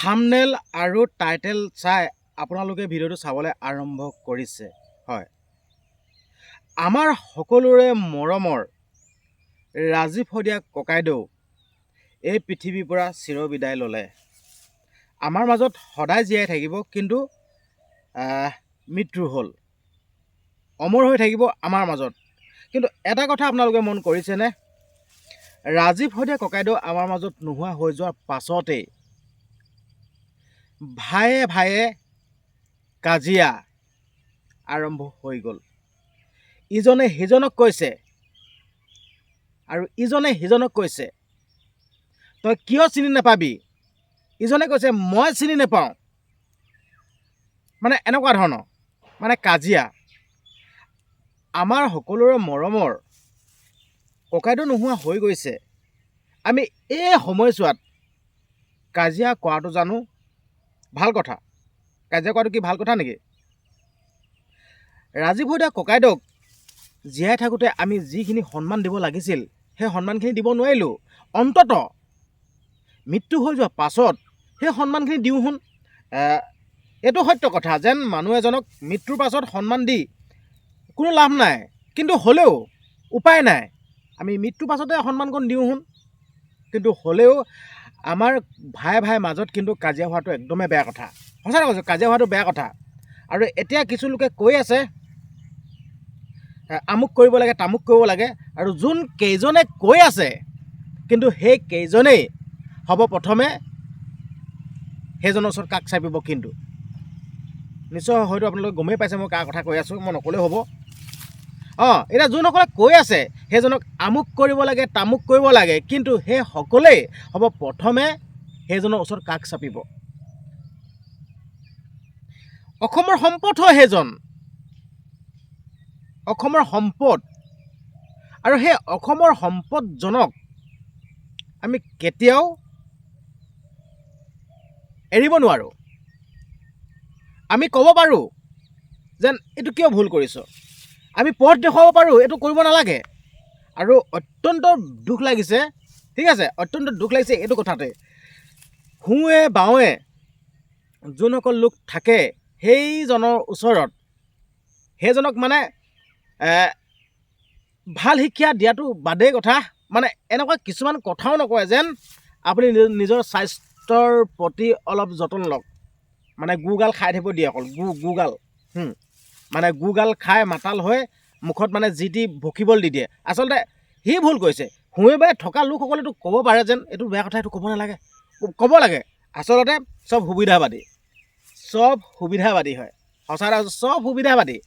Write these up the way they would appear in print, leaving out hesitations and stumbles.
Thumbnail আৰু title চাই আপোনালোকে ভিডিঅ'টো চাবলৈ আৰম্ভ কৰিছে। হয়, আমাৰ সকলোৰে মৰমৰ ৰাজীৱ শদিয়া ককাইদেউ এই পৃথিৱীৰ পৰা চিৰবিদায় ল'লে। আমাৰ মাজত সদায় জীয়াই থাকিব, কিন্তু মৃত্যু হ'ল, অমৰ হৈ থাকিব আমাৰ মাজত। কিন্তু এটা কথা আপোনালোকে মন কৰিছেনে? ৰাজীৱ শদিয়া ককাইদেউ আমাৰ মাজত নোহোৱা হৈ যোৱাৰ পাছতেই ভায়ে ভায়ে কাজিয়া আৰম্ভ হৈ গ'ল। ইজনে সিজনক কৈছে আৰু ইজনে সিজনক কৈছে, তই কিয় চিনি নাপাবি? ইজনে কৈছে, মই চিনি নাপাওঁ। মানে এনেকুৱা ধৰণৰ কাজিয়া। আমাৰ সকলোৰে মৰমৰ ককাইদেউ নোহোৱা হৈ গৈছে। আমি এই সময়ছোৱাত কাজিয়া কৰাটো জানো ভাল কথা? কাজিয়া কৰাটো কি ভাল কথা নেকি? ৰাজীৱ শদিয়া ককাইদেউক জীয়াই থাকোঁতে আমি যিখিনি সন্মান দিব লাগিছিল, সেই সন্মানখিনি দিব নোৱাৰিলোঁ। অন্তত মৃত্যু হৈ যোৱাৰ পাছত সেই সন্মানখিনি দিওঁ শুন। এইটো সত্য কথা যেন মানুহ এজনক মৃত্যুৰ পাছত সন্মান দি কোনো লাভ নাই, কিন্তু হ'লেও উপায় নাই, আমি মৃত্যুৰ পাছতে সন্মানকণ দিওঁ শুন। কিন্তু হ'লেও আমাৰ ভাই ভাইৰ মাজত কিন্তু কাজিয়া হোৱাটো একদমেই বেয়া কথা। সঁচা কৈছোঁ, কাজিয়া হোৱাটো বেয়া কথা। আৰু এতিয়া কিছু লোকে কৈ আছে আমুক কৰিব লাগে, তামুক কৰিব লাগে, আৰু যোন কেইজনে কৈ আছে কিন্তু সেই কেইজনেই হ'ব প্ৰথমে সেইজনৰ ওচৰত কাষ চাপিব। কিন্তু নিশ্চয় হয়তো আপোনালোকে গমেই পাইছে মই কাৰ কথা কৈ আছোঁ, মই নকলেও হ'ব। এতিয়া যোনসকলে কৈ আছে সেইজনক আমুক কৰিব লাগে, তামুক কৰিব লাগে, কিন্তু সেই সকলেই হ'ব প্ৰথমে সেইজনৰ ওচৰত কাষ চাপিব। অসমৰ সম্পদ হয় সেইজন, অসমৰ সম্পদ। আৰু সেই অসমৰ সম্পদজনক আমি কেতিয়াও এৰিব নোৱাৰোঁ। আমি ক'ব পাৰোঁ যেন এইটো কিয় ভুল কৰিছ, আমি পথ দেখুৱাব পাৰোঁ এইটো কৰিব নালাগে। আৰু অত্যন্ত দুখ লাগিছে, ঠিক আছে, অত্যন্ত দুখ লাগিছে এইটো কথাতে, সোঁৱে বাওঁৱে যোনসকল লোক থাকে সেইজনৰ ওচৰত, সেইজনক ভাল শিক্ষা দিয়াটো বাদেই কথা, এনেকুৱা কিছুমান কথাও নকয় যেন আপুনি নিজৰ স্বাস্থ্যৰ প্ৰতি অলপ যতন লওক। গুগাল খাই থাকিব দিয়ে অকল, গুগাল গুগাল খাই মাতাল হৈ মুখত যি টি ভকিবলৈ দি দিয়ে। আচলতে সি ভুল কৰিছে। সোঁৱে বাৱে থকা লোকসকলেতো ক'ব পাৰে যেন এইটো বেয়া কথা, এইটো ক'ব নালাগে, ক'ব লাগে। আচলতে চব সুবিধাবাদী, চব সুবিধাবাদী হয়। সঁচা কথা, চব সুবিধাবাদী।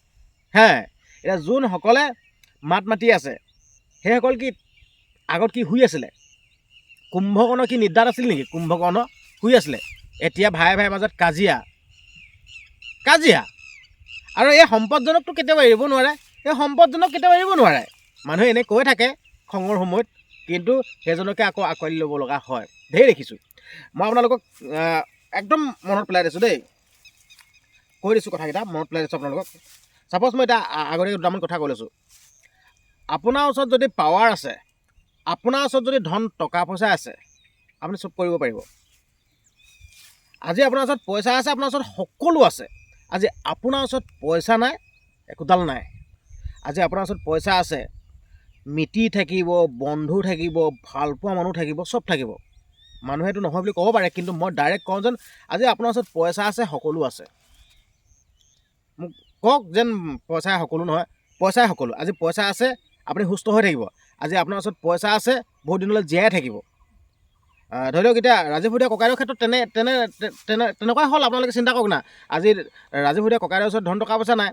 এতিয়া যোনসকলে মাত মাতি আছে সেইসকল কি আগত কি শুই আছিলে? কুম্ভকৰ্ণ কি নিদ্ৰাত আছিল নেকি? কুম্ভকৰ্ণ শুই আছিলে। এতিয়া ভাই ভাইৰ মাজত কাজিয়া। আৰু এই সম্পদজনকটো কেতিয়াও এৰিব নোৱাৰে, মানুহে এনেই কৈ থাকে খঙৰ সময়ত, কিন্তু সেইজনকে আকৌ আঁকোৱালি ল'ব লগা হয়। ঢেৰ দেখিছোঁ। মই আপোনালোকক একদম মনত পেলাই দিছোঁ দেই, কৈ দিছোঁ কথাকেইটা, মনত পেলাই দিছোঁ আপোনালোকক। ছাপ'জ মই এতিয়া আগতে দুটামান কথা কৈ লৈছোঁ। আপোনাৰ ওচৰত যদি পাৱাৰ আছে, আপোনাৰ ওচৰত যদি ধন টকা পইচা আছে, আপুনি চব কৰিব পাৰিব। আজি আপোনাৰ ওচৰত পইচা আছে, আপোনাৰ ওচৰত সকলো আছে। আজি আপোনাৰ ওচৰত পইচা নাই, একোডাল নাই। আজি আপোনাৰ ওচৰত পইচা আছে, মিতিৰ থাকিব, বন্ধু থাকিব, ভালপোৱা মানুহ থাকিব, চব থাকিব। মানুহেতো নহয় বুলি ক'ব পাৰে, কিন্তু মই ডাইৰেক্ট কওঁ যেন আজি আপোনাৰ ওচৰত পইচা আছে, সকলো আছে। মোক কওক যেন পইচাই সকলো নহয়, পইচাই সকলো। আজি পইচা আছে, আপুনি সুস্থ হৈ থাকিব। আজি আপোনাৰ ওচৰত পইচা আছে, বহুত দিনলৈ জীয়াই থাকিব। ধৰি লওক এতিয়া ৰাজীৱ শদিয়া ককাইদেউৰ ক্ষেত্ৰত তেনেকুৱাই হ'ল। আপোনালোকে চিন্তা কৰক না, আজি ৰাজীৱ শদিয়া ককাইদেউৰ ওচৰত ধন টকা পইচা নাই,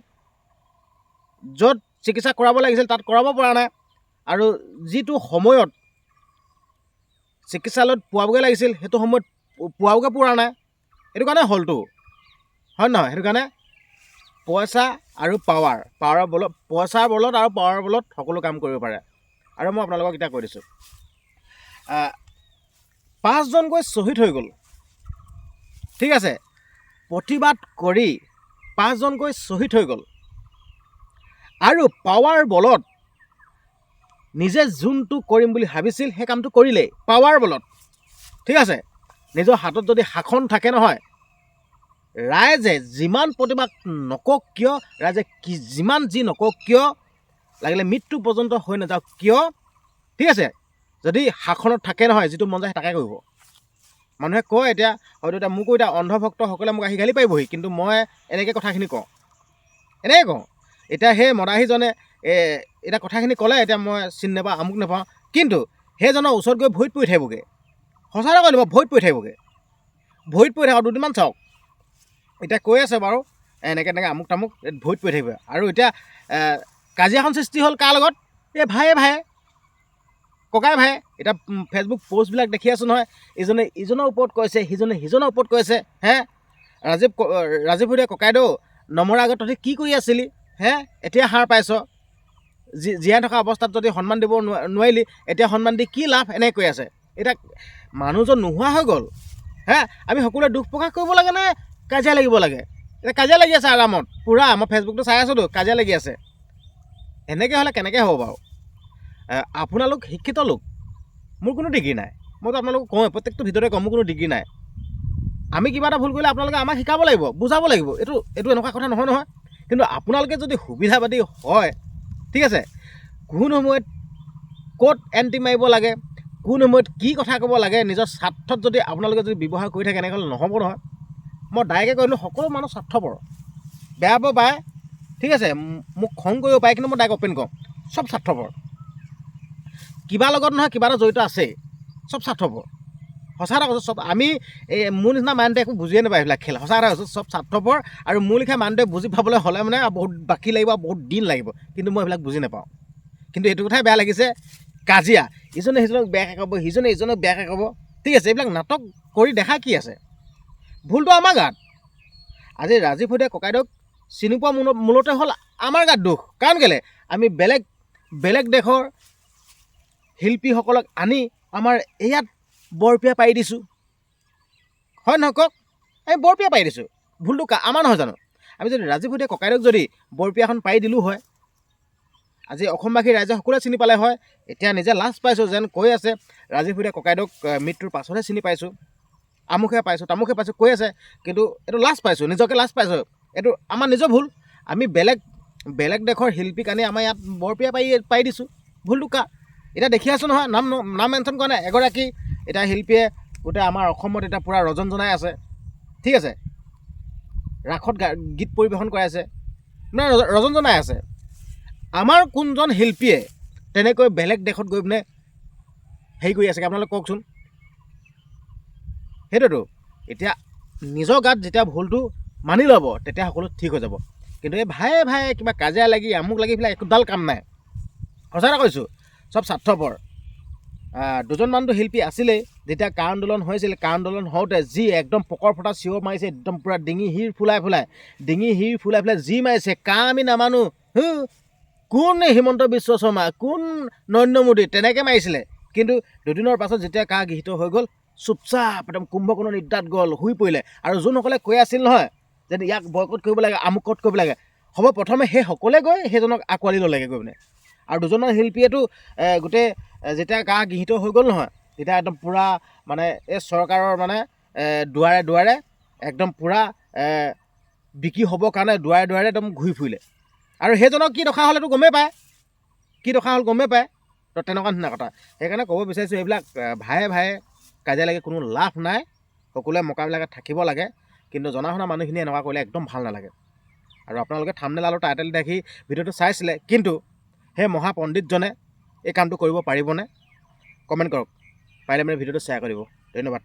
য'ত চিকিৎসা কৰাব লাগিছিল তাত কৰাব পৰা নাই, আৰু যিটো সময়ত চিকিৎসালয়ত পোৱাবগৈ লাগিছিল সেইটো সময়ত পোৱাবগৈ পৰা নাই। সেইটো কাৰণে হ'লতো, হয় নহয়? সেইটো কাৰণে পইচা আৰু পাৱাৰৰ বলত, পইচাৰ বলত আৰু পাৱাৰৰ বলত সকলো কাম কৰিব পাৰে। আৰু মই আপোনালোকক এতিয়া কৈ দিছোঁ, 5জন গৈ শ্বহীদ হৈ গ'ল, ঠিক আছে, প্ৰতিবাদ কৰি 5জন গৈ শ্বহীদ হৈ গ'ল। আৰু পাৱাৰ বলত নিজে যোনটো কৰিম বুলি ভাবিছিল সেই কামটো কৰিলেই, পাৱাৰ বলত, ঠিক আছে। নিজৰ হাতত যদি শাসন থাকে নহয়, ৰাইজে যিমান প্ৰতিবাদ নকওক কিয়, ৰাইজে যিমান যি নকওক কিয়, লাগিলে মৃত্যু পৰ্যন্ত হৈ নাযাওক কিয়, ঠিক আছে, যদি শাসনত থাকে নহয়, যিটো মন যায় তাকে কৰিব। মানুহে কয় এতিয়া হয়তো এতিয়া মোকো এতিয়া অন্ধভক্তসকলে মোক আহি গালি পাৰিবহি, কিন্তু মই এনেকৈ কথাখিনি কওঁ, এনেকৈ কওঁ। এতিয়া সেই মদাহীজনে এতিয়া কথাখিনি ক'লে, এতিয়া মই চিনি নাপাওঁ, আমুক নাপাওঁ, কিন্তু সেইজনৰ ওচৰত গৈ ভৰিত পৰি থাকিবগৈ। সঁচা কথা কৈ দিব, ভৰিত পৰি থাকিবগৈ। ভৰিত পৰি থাকক, দুদিনমান চাওক। এতিয়া কৈ আছে বাৰু এনেকৈ আমুক তামুক ভৰিত পৰি থাকিব। আৰু এতিয়া কাজিয়াখন সৃষ্টি হ'ল কাৰ লগত? এই ভায়ে ককাই ভাই। এতিয়া ফেচবুক পষ্টবিলাক দেখি আছোঁ নহয়, ইজনে ইজনৰ ওপৰত কৈছে, সিজনে সিজনৰ ওপৰত কৈছে। ৰাজীৱ ভূঞা ককাইদেউ নমৰাৰ আগত তহঁতি কি কৰি আছিলি? এতিয়া সাৰ পাইছ, জীয়াই থকা অৱস্থাত যদি সন্মান দিব নোৱাৰিলি, এতিয়া সন্মান দি কি লাভ? এনেকৈ কৈ আছে। এতিয়া মানুহজন নোহোৱা হৈ গ'ল। আমি সকলোৱে দুখ প্ৰকাশ কৰিব লাগে নে কাজিয়া লাগিব লাগে? এতিয়া কাজিয়া লাগি আছে আৰামত পূৰা। মই ফেচবুকটো চাই আছোঁতো, কাজিয়া লাগি আছে। এনেকৈ হ'লে কেনেকৈ হ'ব বাৰু? আপোনালোক শিক্ষিত লোক, মোৰ কোনো ডিগ্ৰী নাই। মইতো আপোনালোকক কওঁ, প্ৰত্যেকটো ভিতৰতে কওঁ, মোৰ কোনো ডিগ্ৰী নাই। আমি কিবা এটা ভুল কৰিলে আপোনালোকে আমাক শিকাব লাগিব, বুজাব লাগিব। এইটো এনেকুৱা কথা নহয় নহয়। কিন্তু আপোনালোকে যদি সুবিধাবাদী হয়, ঠিক আছে, কোন সময়ত ক'ত এণ্টি মাৰিব লাগে, কোন সময়ত কি কথা ক'ব লাগে, নিজৰ স্বাৰ্থত যদি আপোনালোকে যদি ব্যৱহাৰ কৰি থাকে, এনেকৈ হ'লে নহ'ব নহয়। মই ডাইৰেক্টে কৈ দিলোঁ, সকলো মানুহ স্বাৰ্থপৰ। বেয়া পাব পাৰে, ঠিক আছে, মোক খং কৰিব পাৰে, কিন্তু মই ডাইৰেক্ট অপেন কওঁ, চব স্বাৰ্থপৰ। কিবা লগত নহয় কিবা এটা জড়িত আছেই, চব স্বাৰ্থপৰ। সঁচা কথা কৈছোঁ, চব। আমি মোৰ নিচিনা মানুহটোৱে একো বুজিয়ে নাপায় এইবিলাক খেল। সঁচা কথা কৈছোঁ, চব স্বাৰ্থপৰ। আৰু মোৰ লিখা মানুহটোৱে বুজি পাবলৈ হ'লে মানে বহুত বাকী লাগিব, বহুত দিন লাগিব। কিন্তু মই এইবিলাক বুজি নাপাওঁ। কিন্তু এইটো কথাই বেয়া লাগিছে, কাজিয়া, ইজনে সিজনক বেয়াকৈ ক'ব, সিজনে ইজনক বেয়াকৈ ক'ব, ঠিক আছে। এইবিলাক নাটক কৰি দেখা কি আছে? ভুলটো আমাৰ গাত। আজি ৰাজীৱ ভূঞা ককাইদেউক চিনি পোৱা মূলতে হ'ল আমাৰ গাত দোষ। কাৰণ কেলৈ? আমি বেলেগ দেশৰ শিল্পীসকলক আনি আমাৰ ইয়াত বৰপিয়া পাৰি দিছোঁ, হয় নহয় কওক? আমি বৰপিয়া পাৰি দিছোঁ। ভুলটো আমাৰ নহয় জানো? আমি যদি ৰাজীৱ ভূঞা ককাইদেউক যদি বৰপিয়াখন পাৰি দিলোঁ হয়, আজি অসমবাসী ৰাইজে সকলোৱে চিনি পালে হয়। এতিয়া নিজে লাজ পাইছোঁ, যেন কৈ আছে ৰাজীৱ ভূঞা ককাইদেউক মৃত্যুৰ পাছতহে চিনি পাইছোঁ, আমুকহে পাইছোঁ, তামুকহে পাইছোঁ কৈ আছে। কিন্তু এইটো লাজ পাইছোঁ, নিজকে লাজ পাইছোঁ। এইটো আমাৰ নিজৰ ভুল। আমি বেলেগ দেশৰ শিল্পীক আনি আমাৰ ইয়াত বৰপিয়া পাৰি দিছোঁ। ভুলটো কাৰ? এতিয়া দেখি আছোঁ নহয়, নাম মেনশ্যন কৰা নাই, এগৰাকী এতিয়া শিল্পীয়ে গোটেই আমাৰ অসমত এতিয়া পূৰা ৰজন জনাই আছে, ঠিক আছে, ৰাসত গীত পৰিৱেশন কৰাই আছে, মানে ৰজন জনাই আছে। আমাৰ কোনজন শিল্পীয়ে তেনেকৈ বেলেগ দেশত গৈ পিনে হেৰি কৰি আছে, আপোনালোকে কওকচোন? সেইটোতো এতিয়া নিজৰ গাত যেতিয়া ভুলটো মানি ল'ব, তেতিয়া সকলো ঠিক হৈ যাব। কিন্তু এই ভায়ে কিবা কাজিয়া লাগি আমুক লাগি পেলাই একোডাল কাম নাই। সঁচা কথা কৈছোঁ, চব স্বাৰ্থপৰ। দুজন মানুহটো শিল্পী আছিলেই, যেতিয়া কা আন্দোলন হৈছিল, কা আন্দোলন হওঁতে যি একদম পকৰ ফটা চিঞৰ মাৰিছে, একদম পূৰা ডিঙি শিৰ ফুলাই যি মাৰিছে, কা আমি নামানো, কোন হিমন্ত বিশ্ব শৰ্মা, কোন নৰেন্দ্ৰ মোদী, তেনেকৈ মাৰিছিলে। কিন্তু দুদিনৰ পাছত যেতিয়া কা গৃহীত হৈ গ'ল, চুপচাপ একদম কুম্ভকৰ্ণ নিদ্ৰাত গ'ল, শুই পৰিলে। আৰু যোনসকলে কৈ আছিল নহয় যে ইয়াক বয়কট কৰিব লাগে, আমুকত কৰিব লাগে, হ'ব প্ৰথমে সেই সকলোৱে গৈ সেইজনক আঁকোৱালি ল'লেগৈ গৈ পিনে। আৰু দুজনমান শিল্পীয়েতো গোটেই যেতিয়া গা গৃহীত হৈ গ'ল নহয়, তেতিয়া একদম পূৰা মানে এই চৰকাৰৰ মানে দুৱাৰে একদম পূৰা বিক্ৰী হ'বৰ কাৰণে দুৱাৰে একদম ঘূৰি ফুৰিলে। আৰু সেইজনক কি দশা হ'লেতো গমেই পায়, তো তেনেকুৱা নিচিনা কথা। সেইকাৰণে ক'ব বিচাৰিছোঁ, এইবিলাক ভায়ে কাজিয়া লাগি কোনো লাভ নাই। সকলোৱে মোকাবিলাকে থাকিব লাগে, কিন্তু জনা শুনা মানুহখিনি এনেকুৱা কৰিলে একদম ভাল নালাগে। আৰু আপোনালোকে থাম্বনেইল আৰু টাইটেল দেখি ভিডিঅ'টো চাইছিলে, কিন্তু সেই মহাপণ্ডিতজনে এই কামটো কৰিব পাৰিবনে? কমেণ্ট কৰক, পাৰিলে মানে ভিডিঅ'টো শ্বেয়াৰ কৰিব। ধন্যবাদ।